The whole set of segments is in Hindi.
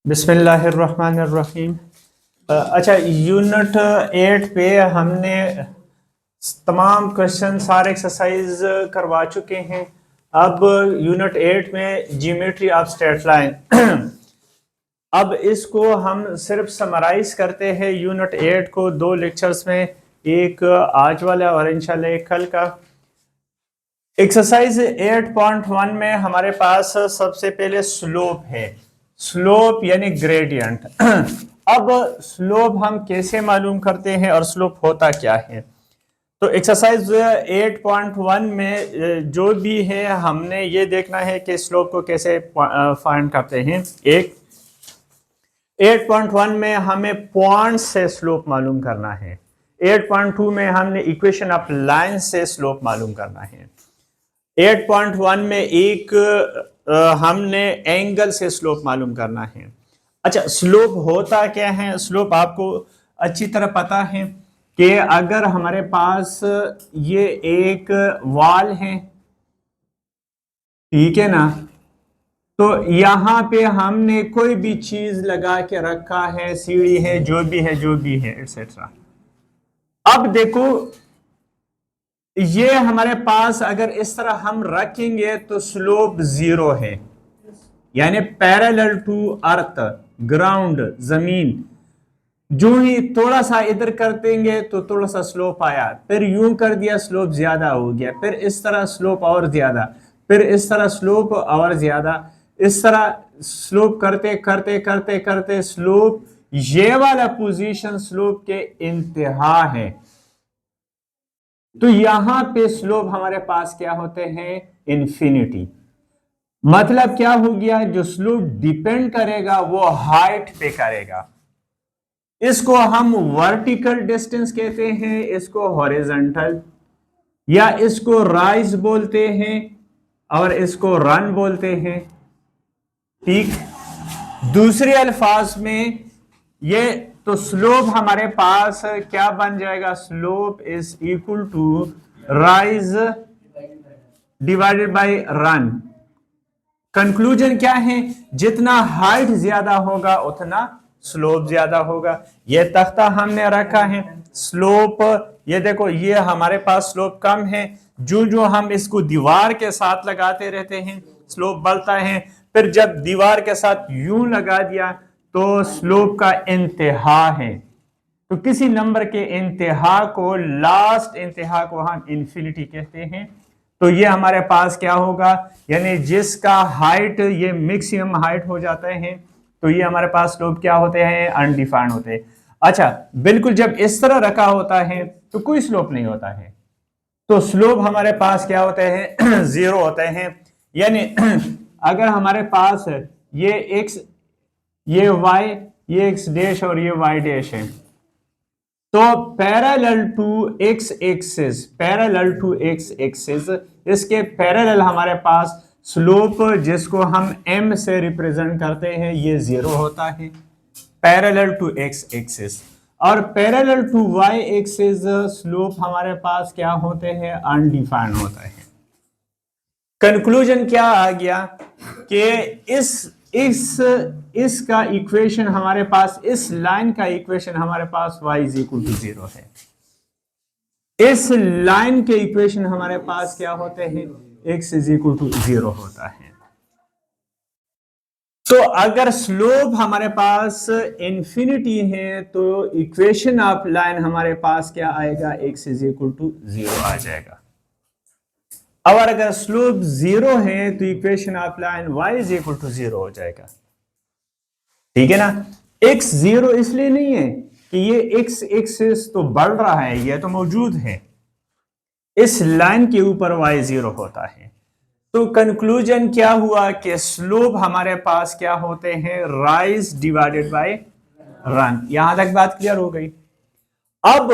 बिस्मिल्लाहिर्रहमानिर्रहीम। अच्छा, यूनिट 8 पे हमने तमाम क्वेश्चन सारे एक्सरसाइज करवा चुके हैं। अब यूनिट 8 में ज्योमेट्री ऑफ स्ट्रेट लाइन अब इसको हम सिर्फ समराइज करते हैं यूनिट 8 को दो लेक्चर्स में, एक आज वाला और इंशाल्लाह एक कल का। एक्सरसाइज 8.1 में हमारे पास सबसे पहले स्लोप है, स्लोप यानी ग्रेडियंट। अब स्लोप हम कैसे मालूम करते हैं और स्लोप होता क्या है? तो एक्सरसाइज 8.1 में जो भी है हमने ये देखना है कि स्लोप को कैसे फाइंड करते हैं। एक 8.1 में हमें पॉइंट से स्लोप मालूम करना है। 8.2 में हमने इक्वेशन ऑफ लाइन से स्लोप मालूम करना है। 8.1 में एक हमने एंगल से स्लोप मालूम करना है। अच्छा, स्लोप होता क्या है? स्लोप आपको अच्छी तरह पता है कि अगर हमारे पास ये एक वॉल है, ठीक है ना, तो यहां पे हमने कोई भी चीज लगा के रखा है, सीढ़ी है, जो भी है एक्सेट्रा। अब देखो, ये हमारे पास अगर इस तरह हम रखेंगे तो स्लोप 0 है, यानी पैरेलल टू अर्थ, ग्राउंड, जमीन। जो ही थोड़ा सा इधर कर देंगे तो थोड़ा सा स्लोप आया, फिर यूं कर दिया स्लोप ज्यादा हो गया, फिर इस तरह स्लोप और ज्यादा, फिर इस तरह स्लोप और ज्यादा, इस तरह स्लोप करते करते करते करते स्लोप, ये वाला पोजीशन स्लोप के इंतहा है। तो यहां पे स्लोप हमारे पास क्या होते हैं? इन्फिनिटी। मतलब क्या हो गया? जो स्लोप डिपेंड करेगा वो हाइट पे करेगा। इसको हम वर्टिकल डिस्टेंस कहते हैं, इसको हॉरिजॉन्टल, या इसको राइज बोलते हैं और इसको रन बोलते हैं। ठीक, दूसरे अल्फाज में ये तो स्लोप हमारे पास क्या बन जाएगा? Slope is equal to rise divided by run. Conclusion क्या है? जितना हाइट ज्यादा होगा उतना स्लोप ज्यादा होगा। ये तख्ता हमने रखा है, स्लोप ये देखो, ये हमारे पास स्लोप कम है। जो जो हम इसको दीवार के साथ लगाते रहते हैं स्लोप बढ़ता है, फिर जब दीवार के साथ यूं लगा दिया तो स्लोप का इंतहा है। तो किसी नंबर के इंतहा को, लास्ट इंतहा को हम इन्फिनिटी कहते हैं। तो ये हमारे पास क्या होगा? यानी जिसका हाइट ये मैक्सिमम हाइट हो जाता है, तो ये हमारे पास स्लोप क्या होते हैं? अनडिफाइंड होते हैं। अच्छा, बिल्कुल जब इस तरह रखा होता है तो कोई स्लोप नहीं होता है, तो स्लोप हमारे पास क्या होते हैं? 0 होते हैं। यानी अगर हमारे पास ये x, ये y, ये x डैश और ये y डैश है, तो parallel to x axis, parallel to x axis, इसके पैरेलल हमारे पास स्लोप जिसको हम m से रिप्रेजेंट करते हैं ये 0 होता है, पैरेलल टू x एक्सिस। और parallel to y axis slope हमारे पास क्या होते हैं? अनडिफाइंड होता है। कंक्लूजन क्या आ गया कि इसका इक्वेशन हमारे पास, इस लाइन का इक्वेशन हमारे पास y इज इक्वल टू 0 है। इस लाइन के इक्वेशन हमारे पास क्या होते हैं? x इज इक्वल टू 0 होता है। तो अगर स्लोप हमारे पास इंफिनिटी है तो इक्वेशन ऑफ लाइन हमारे पास क्या आएगा? x इज इक्वल टू 0 आ जाएगा। और अगर स्लोप 0 है तो equation of line y is equal to 0 हो जाएगा। ठीक है ना? x 0 इसलिए नहीं है कि ये x एक्सिस तो बढ़ रहा है, ये तो मौजूद है, इस लाइन के ऊपर y 0 होता है। तो कंक्लूजन क्या हुआ कि स्लोप हमारे पास क्या होते हैं? Rise divided by run. यहां तक बात क्लियर हो गई। अब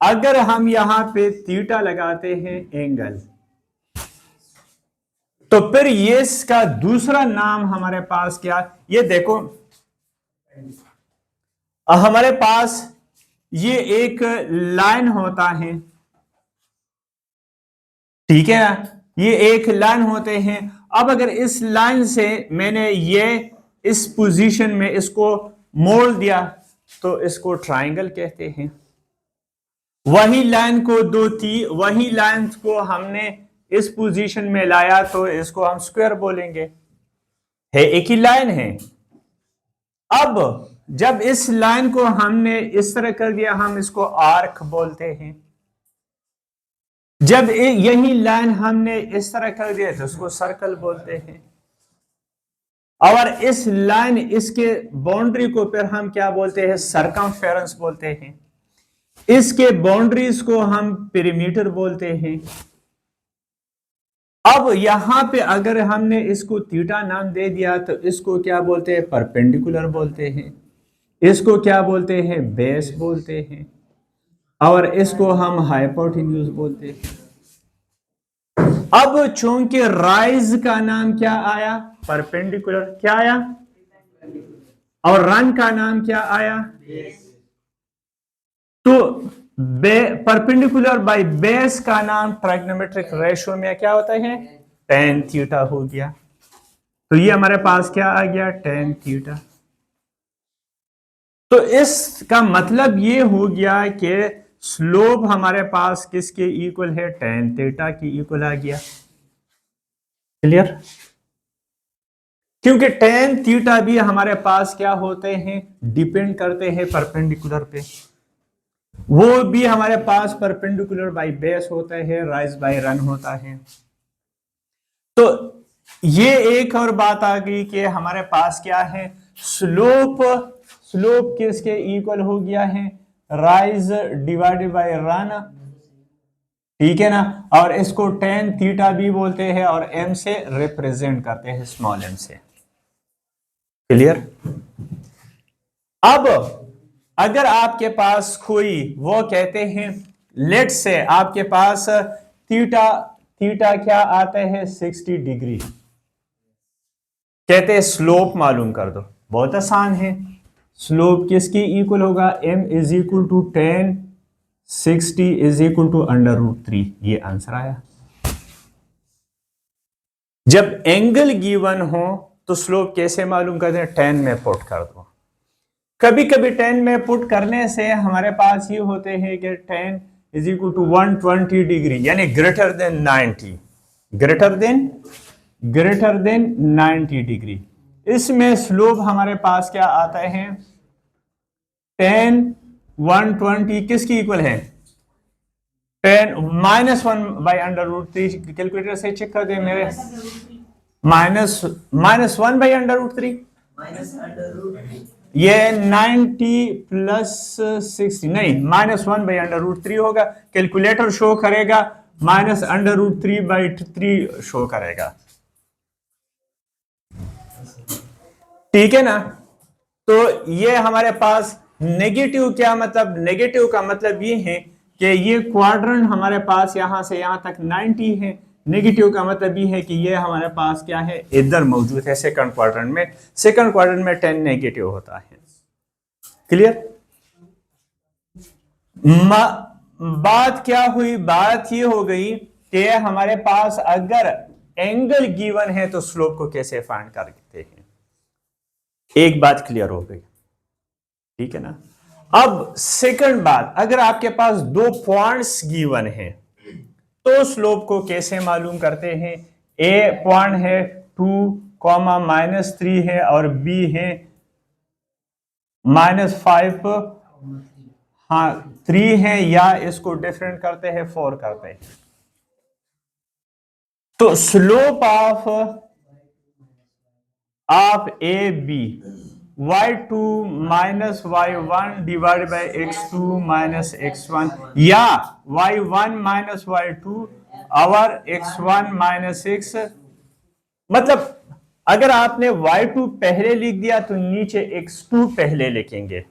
अगर हम यहां पे थीटा लगाते हैं एंगल, तो फिर ये इसका दूसरा नाम हमारे पास क्या? ये देखो, हमारे पास ये एक लाइन होता है, ठीक है, ये एक लाइन होते हैं। अब अगर इस लाइन से मैंने ये इस पोजीशन में इसको मोड़ दिया तो इसको ट्राइंगल कहते हैं। वही लाइन को वही लाइन को हमने इस पोजीशन में लाया तो इसको हम स्क्वायर बोलेंगे, है एक ही लाइन है। अब जब इस लाइन को हमने इस तरह कर दिया हम इसको आर्क बोलते हैं। जब यही लाइन हमने इस तरह कर दिया तो उसको सर्कल बोलते हैं। और इस लाइन इसके बाउंड्री को फिर हम क्या बोलते हैं, सरकमफेरेंस बोलते हैं। इसके बाउंड्रीज को हम पेरीमीटर बोलते हैं। अब यहां पे अगर हमने इसको थीटा नाम दे दिया तो इसको क्या बोलते हैं, परपेंडिकुलर बोलते हैं। इसको क्या बोलते हैं, बेस बोलते हैं। और इसको हम हाइपोटेन्यूज बोलते हैं। अब चूंकि राइज का नाम क्या आया, परपेंडिकुलर, क्या आया, और रन का नाम क्या आया, तो परपेंडिकुलर बाय बेस का नाम ट्राइगोनोमेट्रिक रेशियो में क्या होता है, tan थीटा हो गया। तो ये हमारे पास क्या आ गया, tan थीटा। तो इसका मतलब ये हो गया कि स्लोप हमारे पास किसके इक्वल है, tan थीटा की इक्वल आ गया। क्लियर? क्योंकि tan थीटा भी हमारे पास क्या होते हैं, डिपेंड करते हैं परपेंडिकुलर पे। वो भी हमारे पास परपेंडिकुलर बाय बेस होता है, राइज बाय रन होता है। तो ये एक और बात आ गई कि हमारे पास क्या है, स्लोप किसके इक्वल हो गया है, राइज डिवाइडेड बाय रन, ठीक है ना। और इसको tan थीटा भी बोलते हैं और m से रिप्रेजेंट करते हैं, स्मॉल m से। क्लियर? अब अगर आपके पास कोई, वो कहते हैं, लेट से आपके पास थीटा क्या आता है, 60 डिग्री, कहते हैं स्लोप मालूम कर दो। बहुत आसान है, स्लोप किसकी इक्वल होगा, m is equal to tan 60 is equal to √3। ये आंसर आया। जब एंगल गिवन हो तो स्लोप कैसे मालूम करते हैं, tan में पुट कर दो। कभी कभी tan में पुट करने से हमारे पास ये होते हैं कि tan is equal to 120 degree, यानी ग्रेटर देन 90 डिग्री। इसमें स्लोप हमारे पास क्या आता है, tan 120 किसकी इक्वल है, tan -1/√3। कैलकुलेटर से चेक कर दे मेरे, -1/√3, ये 90 प्लस 60 नहीं, -1/√3 होगा। कैलकुलेटर शो करेगा -√3/3 शो करेगा, ठीक है ना। तो ये हमारे पास नेगेटिव, क्या मतलब, नेगेटिव का मतलब ये है कि ये क्वाड्रेंट हमारे पास यहां से यहां तक 90 है। नेगेटिव का मतलब ये है कि ये हमारे पास क्या है, इधर मौजूद है सेकंड क्वाड्रेंट में। सेकंड क्वाड्रेंट में 10 नेगेटिव होता है। क्लियर? बात क्या हुई, बात ये हो गई कि हमारे पास अगर एंगल गिवन है तो स्लोप को कैसे फाइंड करते हैं। एक बात क्लियर हो गई, ठीक है ना। अब सेकंड बात, अगर आपके पास दो पॉइंट्स गिवन है तो स्लोप को कैसे मालूम करते हैं। ए पॉइंट है 2, -3 है और बी है -5, हाँ 3 है, या इसको डिफरेंट करते हैं 4 करते हैं। तो slope of A B y2 - y1 divide by x2 - x1, या y1 - y2 और x1 - x। मतलब अगर आपने y2 पहले लिख दिया तो नीचे x2 पहले लिखेंगे,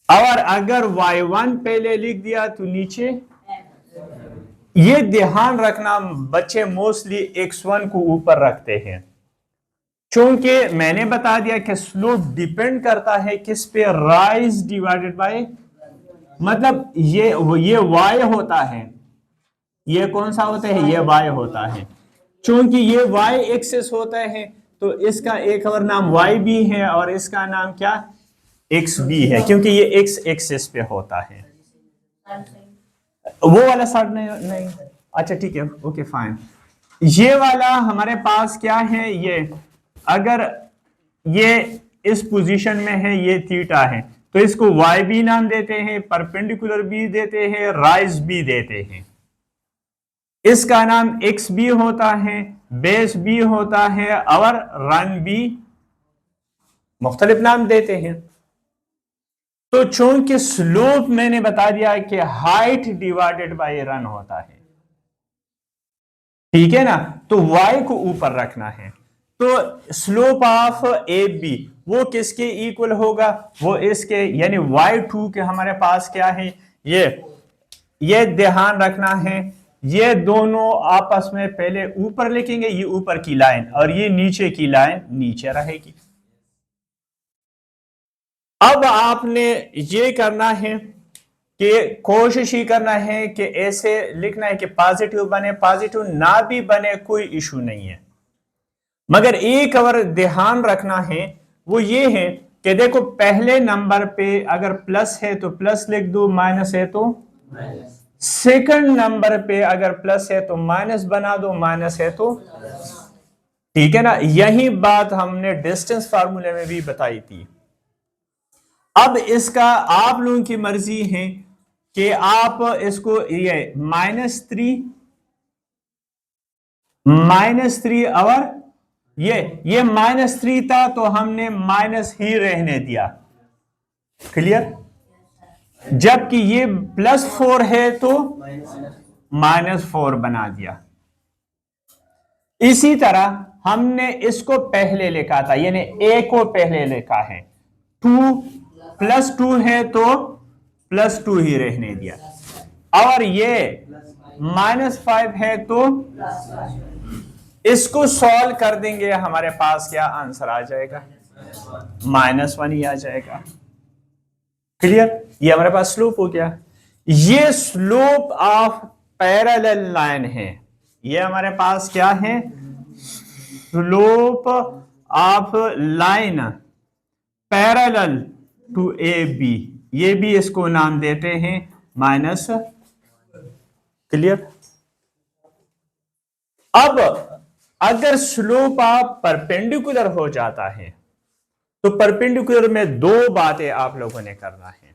और अगर y1 पहले लिख दिया तो नीचे। ये ध्यान रखना, बच्चे मोस्टली x1 को ऊपर रखते हैं, क्योंकि मैंने बता दिया कि स्लोप डिपेंड करता है किस पे, राइज डिवाइडेड बाय, मतलब ये y होता है, ये कौन सा होता है, ये y होता है। क्योंकि ये y एक्सिस होता है तो इसका एक और नाम वाई भी है और इसका नाम क्या एक्स भी है, क्योंकि ये एक्स एक्सिस पे होता है। वो वाला साइड नहीं, नहीं अच्छा ठीक है, ओके फाइन। ये वाला हमारे पास क्या है, ये अगर ये इस पोजीशन में है, ये थीटा है, तो इसको वाई भी नाम देते हैं, परपेंडिकुलर भी देते हैं, राइज भी देते हैं। इसका नाम एक्स भी होता है, बेस भी होता है और रन भी, मुख्तलिफ नाम देते हैं। तो चूंकि स्लोप मैंने बता दिया कि हाइट डिवाइडेड बाय रन होता है, ठीक है ना, तो y को ऊपर रखना है। तो स्लोप ऑफ ए बी वो किसके इक्वल होगा, वो इसके, यानी y2 के हमारे पास क्या है, ये ध्यान रखना है, ये दोनों आपस में पहले ऊपर लिखेंगे, ये ऊपर की लाइन और ये नीचे की लाइन नीचे रहेगी। अब आपने ये करना है कि कोशिश ही करना है कि ऐसे लिखना है कि पॉजिटिव बने, पॉजिटिव ना भी बने कोई इशू नहीं है, मगर एक और ध्यान रखना है वो ये है कि देखो पहले नंबर पे अगर प्लस है तो प्लस लिख दो, माइनस है तो माइनस, सेकंड नंबर पे अगर प्लस है तो माइनस बना दो, माइनस है तो, ठीक है ना। यही बात हमने डिस्टेंस फार्मूले में भी बताई थी। अब इसका आप लोगों की मर्जी है कि आप इसको ये -3 और ये -3 था तो हमने माइनस ही रहने दिया, क्लियर। जबकि ये +4 है तो -4 बना दिया। इसी तरह हमने इसको पहले लिखा था, यानी a को पहले लिखा है, 2 + 2 है तो +2 ही रहने दिया, और ये -5 है तो इसको सॉल्व कर देंगे, हमारे पास क्या आंसर आ जाएगा, -1 ही आ जाएगा, क्लियर। ये हमारे पास स्लोप हो गया। ये स्लोप ऑफ पैरेलल लाइन है, ये हमारे पास क्या है, slope of line parallel to A B, ये भी इसको नाम देते हैं माइनस, क्लियर। अब अगर स्लोप ऑफ परपेंडिकुलर हो जाता है तो परपेंडिकुलर में दो बातें आप लोगों ने करना है।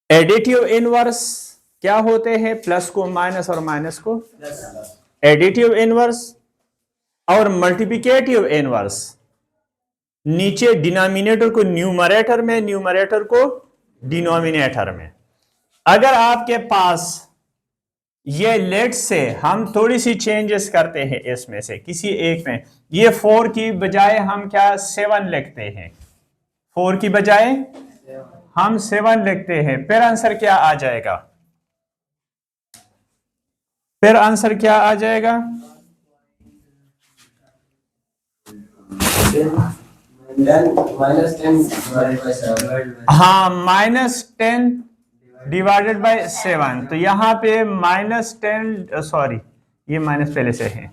एडिटिव इनवर्स क्या होते हैं, प्लस को माइनस और माइनस को एडिटिव इनवर्स, और मल्टीप्लिकेटिव इनवर्स, नीचे डिनोमिनेटर को न्यूमरेटर में, न्यूमरेटर को डिनोमिनेटर में। अगर आपके पास ये लेट से हम थोड़ी सी चेंजेस करते हैं इसमें से किसी एक में, ये 4 की बजाय हम क्या 7 लिखते हैं, 4 की बजाय हम 7 लिखते हैं, फिर आंसर क्या आ जाएगा, फिर आंसर क्या आ जाएगा, हाँ -10 डिवाइडेड बाय 7, तो यहां पे -10, सॉरी ये माइनस पहले से है,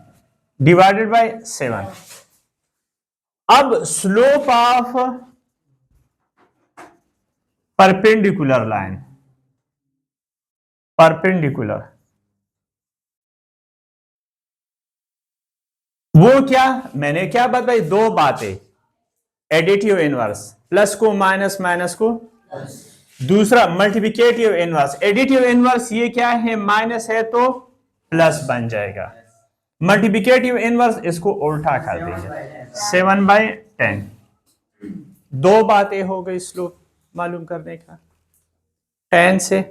डिवाइडेड बाय 7। अब slope of perpendicular line, perpendicular, वो क्या मैंने क्या बताई, दो बातें, एडिटिव इनवर्स, प्लस को माइनस, माइनस को दूसरा मल्टीप्लिकेटिव इनवर्स। एडिटिव इनवर्स ये क्या है, माइनस है तो प्लस बन जाएगा, मल्टीप्लिकेटिव इनवर्स इसको उल्टा कर देंगे, 7/10। दो बातें हो गई स्लोप मालूम करने का 10 से,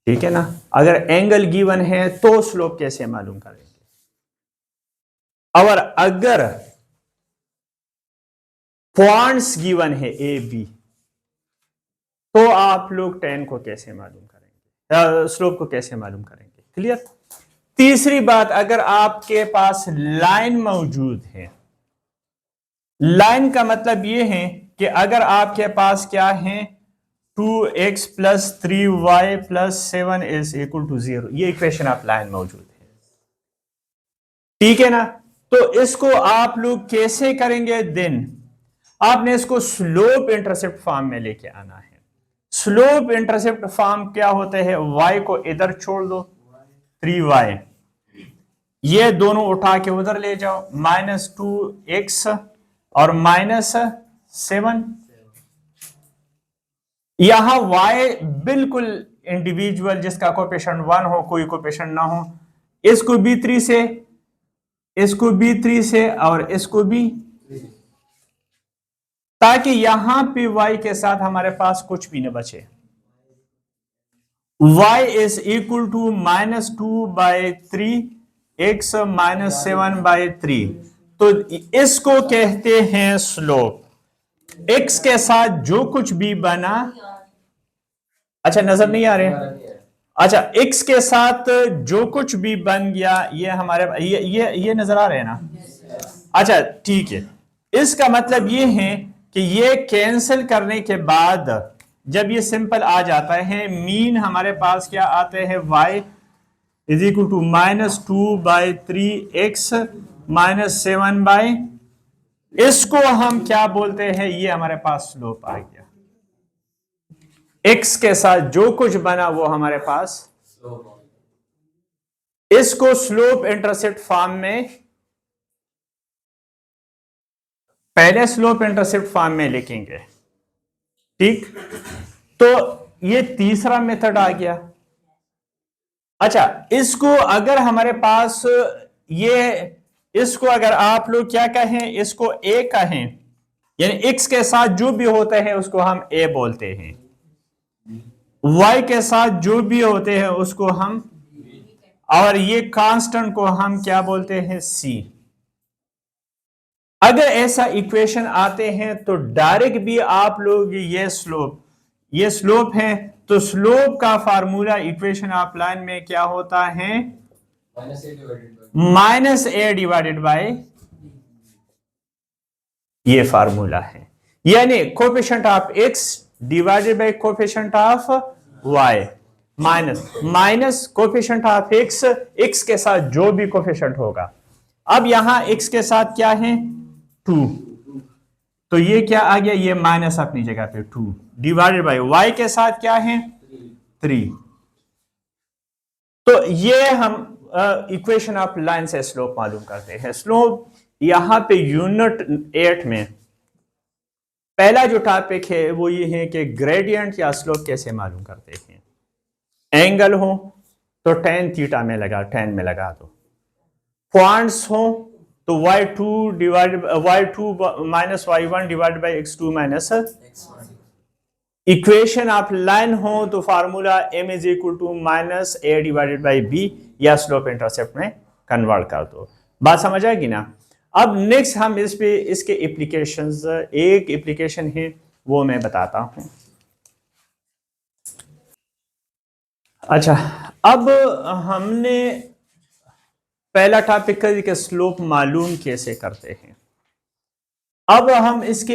ठीक है ना। अगर एंगल गिवन है तो स्लोप कैसे मालूम करेंगे, और अगर पॉइंट्स गिवन है ए बी तो आप लोग 10 को कैसे मालूम करेंगे, स्लोप को कैसे मालूम करेंगे, क्लियर। तीसरी बात, अगर आपके पास लाइन मौजूद है, लाइन का मतलब यह है कि अगर आपके पास क्या है 2x + 3y + 7 = 0, ये इक्वेशन ऑफ लाइन मौजूद है, ठीक है ना। तो इसको आप लोग कैसे करेंगे? दिन आपने इसको स्लोप इंटरसेप्ट फॉर्म में लेके आना है। स्लोप इंटरसेप्ट फॉर्म क्या होते हैं? y को इधर छोड़ दो, 3y, ये दोनों उठा के उधर ले जाओ, -2x और -7। यहां y बिल्कुल इंडिविजुअल, जिसका कोएफिशिएंट 1 हो, कोई कोएफिशिएंट ना हो, इसको b3 से, इसको b3 से और इसको भी, ताकि यहां पे y के साथ हमारे पास कुछ भी न बचे। y is equal to -2/3 x -7/3। तो इसको कहते हैं स्लोप। x के साथ जो कुछ भी बना, अच्छा नजर नहीं आ रहे? अच्छा, x के साथ जो कुछ भी बन गया, ये हमारे ये नजर आ रहे हैं ना? अच्छा ठीक है, इसका मतलब ये है कि ये कैंसिल करने के बाद जब ये सिंपल आ जाता है, मीन हमारे पास क्या आते हैं? y is equal to -2/3x -7/, इसको हम क्या बोलते हैं? ये हमारे पास स्लोप आ गया। x के साथ जो कुछ बना वो हमारे पास, इसको स्लोप इंटरसेप्ट फॉर्म में, पहले स्लोप इंटरसेप्ट फॉर्म में लिखेंगे, ठीक? तो ये तीसरा मेथड आ गया। अच्छा, इसको अगर हमारे पास ये, इसको अगर आप लोग क्या कहें? इसको a कहें, यानी x के साथ जो भी होते हैं उसको हम a बोलते हैं, y के साथ जो भी होते हैं उसको हम, और ये कांस्टेंट को हम क्या बोलते हैं? c। अगर ऐसा इक्वेशन आते हैं तो डायरेक्ट भी आप लोग ये स्लोप है, तो स्लोप का फार्मूला इक्वेशन ऑफ लाइन में क्या होता है? -a डिवाइडेड बाय, ये फार्मूला है, यानी coefficient of x divided by coefficient of y minus coefficient of x के साथ जो भी कोएफिशिएंट होगा। अब यहां x के साथ क्या है? 2, तो ये क्या आ गया? ये माइनस अपनी जगह पे 2 डिवाइडेड बाय y के साथ क्या है? 3। तो ये हम इक्वेशन ऑफ लाइन से स्लोप मालूम करते हैं। स्लोप यहां पे यूनिट 8 में पहला जो टॉपिक है वो ये है कि ग्रेडियंट या स्लोप कैसे मालूम करते हैं। एंगल हो तो tan थीटा में लगा, tan में लगा दो। पॉइंट्स हो तो y2 minus y1 divide by x2 minus x1। Equation of line हो तो formula m is equal to -a divided by b, या स्लोप इंटरसेप्ट में कन्वर्ट कर दो। बात समझ आएगी ना? अब नेक्स्ट हम इस पे इसके एप्लीकेशंस, एक एप्लीकेशन है वो मैं बताता हूं। अच्छा, अब हमने पहला टॉपिक कर कि स्लोप मालूम कैसे करते हैं। अब हम इसके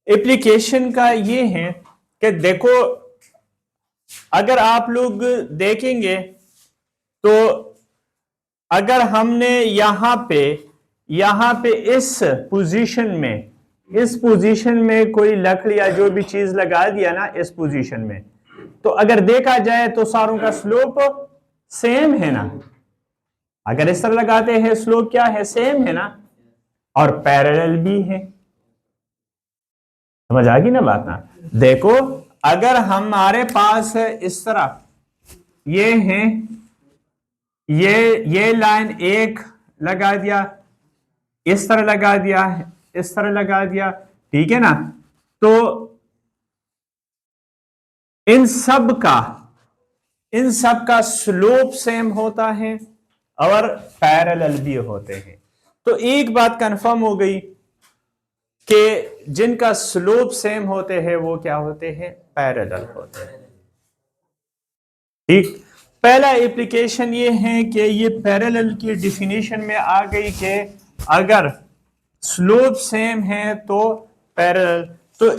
एप्लीकेशन का ये है कि देखो, अगर आप लोग देखेंगे तो अगर हमने यहां पे इस पोजीशन में कोई लकड़ी या जो भी चीज लगा दिया ना इस पोजीशन में, तो अगर देखा जाए तो सारों का स्लोप सेम है ना? अगर इस तरह लगाते हैं स्लोप क्या है? सेम है ना? और पैरेलल भी है। समझ आ गई ना बात ना? देखो, अगर हमारे पास इस तरह ये है, ये लाइन एक लगा दिया, इस तरह लगा दिया, इस तरह लगा दिया, ठीक है ना? तो इन सब का स्लोप सेम होता है और पैरेलल भी होते हैं। तो एक बात कंफर्म हो गई कि जिनका स्लोप सेम होते हैं वो क्या होते हैं? पैरेलल होते हैं। ठीक, पहला एप्लीकेशन ये है कि ये पैरेलल की डिफिनीशन में आ गई कि अगर स्लोप सेम है तो पैरेलल, तो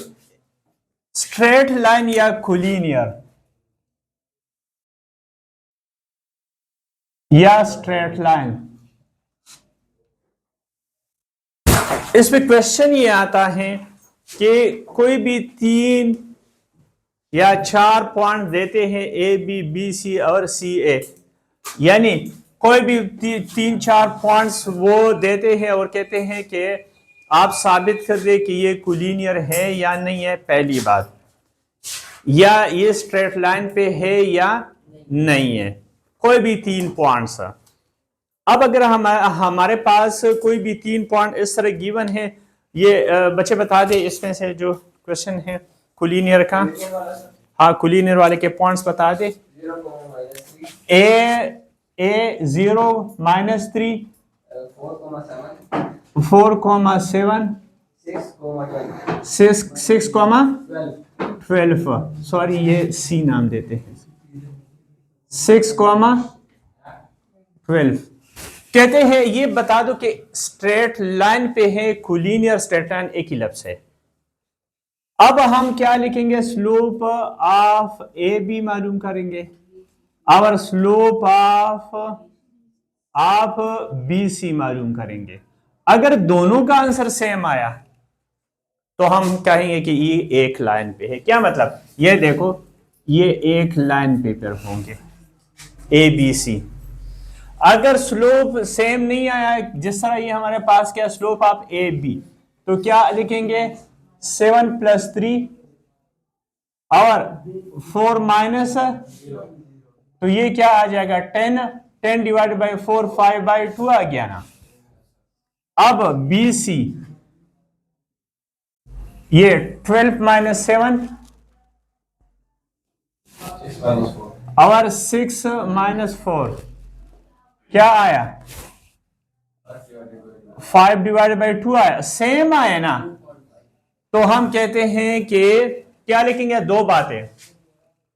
स्ट्रेट लाइन या कोलिनियर या स्ट्रेट लाइन, इस पे क्वेश्चन ये आता है कि कोई भी 3 या 4 पॉइंट देते हैं ए बी बी सी और सी ए, यानी कोई भी 3-4 पॉइंट्स वो देते हैं और कहते हैं कि आप साबित कर दे कि ये कोलिनियर है या नहीं है, पहली बात, या ये स्ट्रेट लाइन पे है या नहीं है, कोई भी 3 पॉइंट्स। अब अगर हमारे पास कोई भी 3 पॉइंट इस तरह गिवन है, ये बच्चे बता दे इसमें से जो क्वेश्चन है कोलिनियर का, हाँ कोलिनियर वाले के पॉइंट्स बता दे। ए 0 -3 4,7 6,12, सॉरी ये सी नाम देते हैं, 6,12 कहते हैं ये बता दो कि स्ट्रेट लाइन पे है, कोलिनियर स्ट्रेट लाइन एक ही लफ्ज है। अब हम क्या लिखेंगे, स्लोप ऑफ ए बी मालूम करेंगे और स्लोप ऑफ बी सी मालूम करेंगे। अगर दोनों का आंसर सेम आया तो हम कहेंगे कि ये एक लाइन पे है। क्या मतलब, ये देखो ये एक लाइन पे पेयर होंगे ए बी सी। अगर स्लोप सेम नहीं आया, जिस तरह ये हमारे पास क्या स्लोप ऑफ ए बी, तो क्या लिखेंगे 7 + 3 और 4 माइनस, तो ये क्या आ जाएगा 10 डिवाइडेड बाई 4 5/2 आ गया ना। अब बी सी ये 12 - 7 और 6 - 4 क्या आया 5/2 आया, सेम आया ना। तो हम कहते हैं कि क्या लिखेंगे, दो बातें,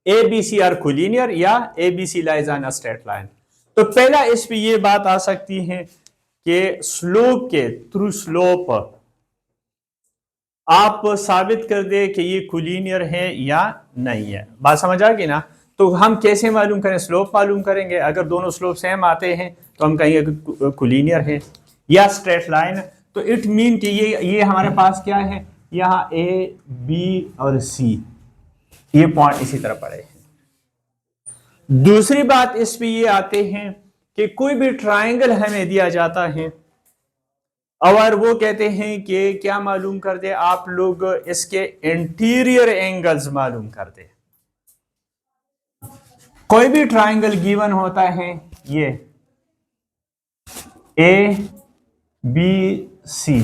A B C are collinear या A B C lies on a straight line. तो पहला इस पे ये बात आ सकती है कि स्लोप के थ्रू स्लोप आप साबित कर दे कि ये कोलिनियर है या नहीं है। बात समझ आ गई ना। तो हम कैसे मालूम करें, स्लोप मालूम करेंगे। अगर दोनों स्लोप सेम आते हैं तो हम कहेंगे कि कोलिनियर है या स्ट्रेट लाइन। तो इट मीन कि ये हमारे पास क्या है, यहाँ ए बी और सी ये पॉइंट इसी तरह पड़े हैं। दूसरी बात इस पे ये आते हैं कि कोई भी ट्राइंगल हमें दिया जाता है और वो कहते हैं कि क्या मालूम कर दे आप लोग, इसके इंटीरियर एंगल्स मालूम कर दे। कोई भी ट्राइंगल गिवन होता है, ये ए बी सी,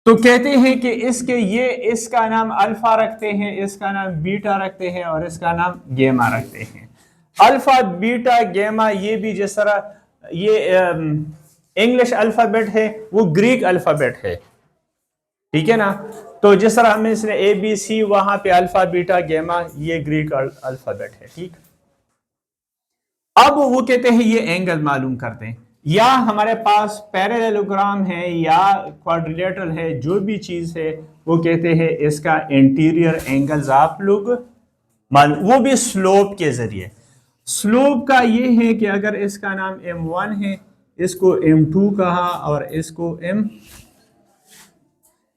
तो कहते हैं कि इसका नाम अल्फा रखते हैं, इसका नाम बीटा रखते हैं और इसका नाम गेमा रखते हैं। अल्फा बीटा गेमा ये भी जिस तरह ये इंग्लिश अल्फाबेट है वो ग्रीक अल्फाबेट है, ठीक है ना। तो जिस तरह हमें इसने ए बी सी, वहां पे अल्फा बीटा गेमा ये ग्रीक अल्फाबेट है, ठीक। अब वो कहते हैं ये एंगल मालूम करते हैं, या हमारे पास पैरेललोग्राम है या क्वाड्रिलेटरल है, जो भी चीज है वो कहते हैं इसका इंटीरियर एंगल्स आप लोग मालूम, वो भी स्लोप के जरिए। स्लोप का ये है कि अगर इसका नाम m1 है, इसको m2 कहा और इसको m,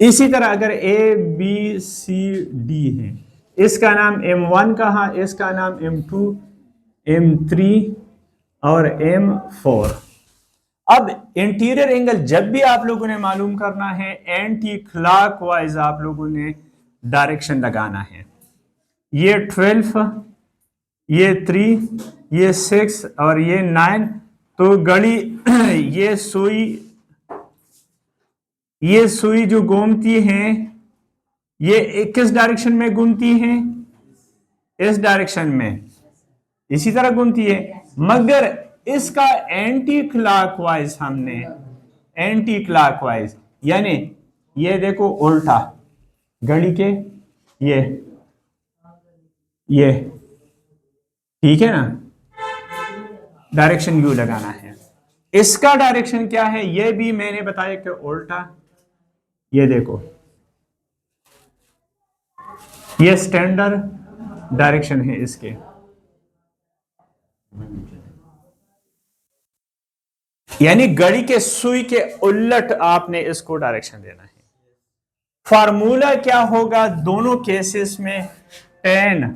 इसी तरह अगर a b c d है, इसका नाम m1 कहा, इसका नाम m2 m3 और m4। अब इंटीरियर एंगल जब भी आप लोगों ने मालूम करना है, एंटी क्लॉकवाइज आप लोगों ने डायरेक्शन लगाना है। ये 12, ये 3, ये 6 और ये 9, तो घड़ी ये सुई जो घूमती है ये किस डायरेक्शन में घूमती है, इस डायरेक्शन में, इसी तरह घूमती है, मगर इसका एंटी क्लॉकवाइज हमने, एंटी क्लॉकवाइज यानी ये देखो उल्टा घड़ी के ये ठीक है ना, डायरेक्शन यू लगाना है। इसका डायरेक्शन क्या है ये भी मैंने बताया कि उल्टा, ये देखो ये स्टैंडर्ड डायरेक्शन है इसके। यानी घड़ी के सुई के उलट आपने इसको डायरेक्शन देना है। फार्मूला क्या होगा दोनों केसेस में? tan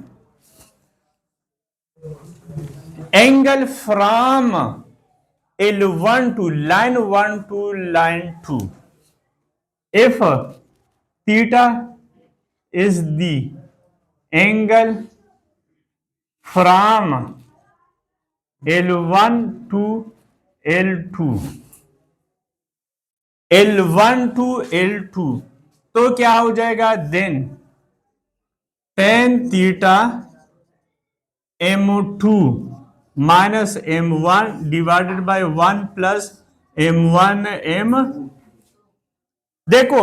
angle from L1 to line 1 to line 2 if theta is the angle from L1 to L2 L1 to L2 तो क्या हो जाएगा? Then tan theta m2 minus m1 divided by 1 plus m1 m। देखो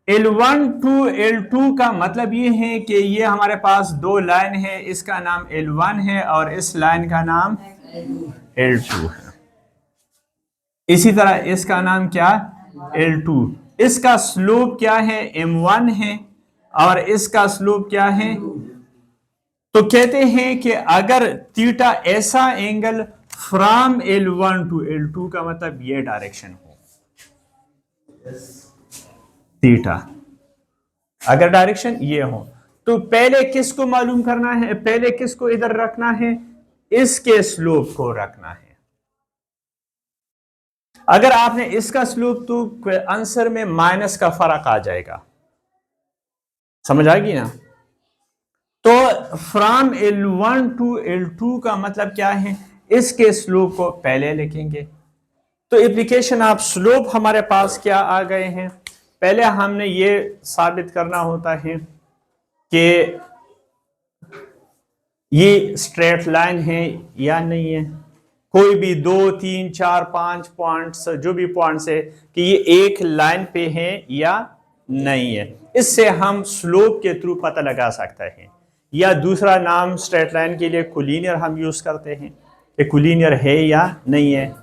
L1 टू L2 का मतलब ये है कि ये हमारे पास दो लाइन है, इसका नाम L1 है और इस लाइन का नाम L2 है। इसी तरह इसका नाम क्या? L2। इसका स्लोप क्या है? m1 है और इसका स्लोप क्या है? तो कहते हैं कि अगर थीटा ऐसा angle from L1 to L2 का मतलब ये डायरेक्शन हो, थीटा अगर डायरेक्शन ये हो, तो पहले किसको मालूम करना है? पहले किसको इधर रखना है? इसके स्लोप को रखना है। अगर आपने इसका स्लोप तो आंसर में माइनस का फर्क आ जाएगा, समझ आएगी ना? तो फ्रॉम L1 टू L2 का मतलब क्या है? इसके स्लोप को पहले लिखेंगे। तो एप्लीकेशन ऑफ स्लोप हमारे पास क्या आ गए हैं? पहले हमने ये साबित करना होता है कि ये स्ट्रेट लाइन है या नहीं है। कोई भी 2, 3, 4, 5 पॉइंट्स, जो भी पॉइंट्स है कि ये एक लाइन पे है या नहीं है, इससे हम स्लोप के थ्रू पता लगा सकते हैं। या दूसरा नाम स्ट्रेट लाइन के लिए कोलिनियर हम यूज करते हैं कि कोलिनियर है या नहीं है।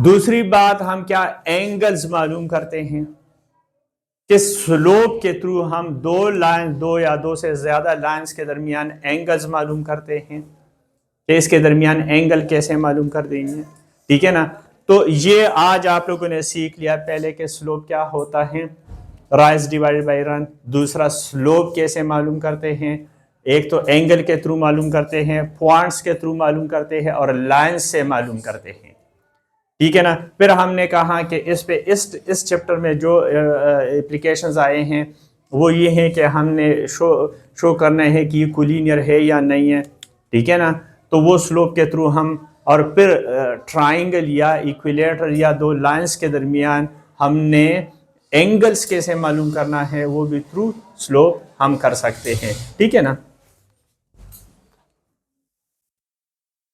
दूसरी बात हम क्या एंगल्स मालूम करते हैं कि स्लोप के थ्रू हम दो या दो से ज्यादा लाइंस के दरमियान एंगल्स मालूम करते हैं कि इसके दरमियान एंगल कैसे मालूम कर देंगे, ठीक है ना। तो ये आज आप लोगों ने सीख लिया पहले के स्लोप क्या होता है, राइज डिवाइडेड बाय रन। दूसरा स्लोप कैसे मालूम करते हैं, एक तो एंगल के थ्रू मालूम करते हैं, पॉइंट्स के थ्रू मालूम करते हैं और लाइंस से मालूम करते हैं, ठीक है ना। फिर हमने कहा कि इस चैप्टर में जो एप्लीकेशंस आए हैं वो ये हैं कि हमने शो करना है कि कोलिनियर है या नहीं है, ठीक है ना। तो वो स्लोप के थ्रू हम, और फिर ट्राइंगल या इक्विलेटर या दो लाइंस के दरमियान हमने एंगल्स कैसे मालूम करना है, वो भी थ्रू स्लोप हम कर सकते हैं, ठीक है ना।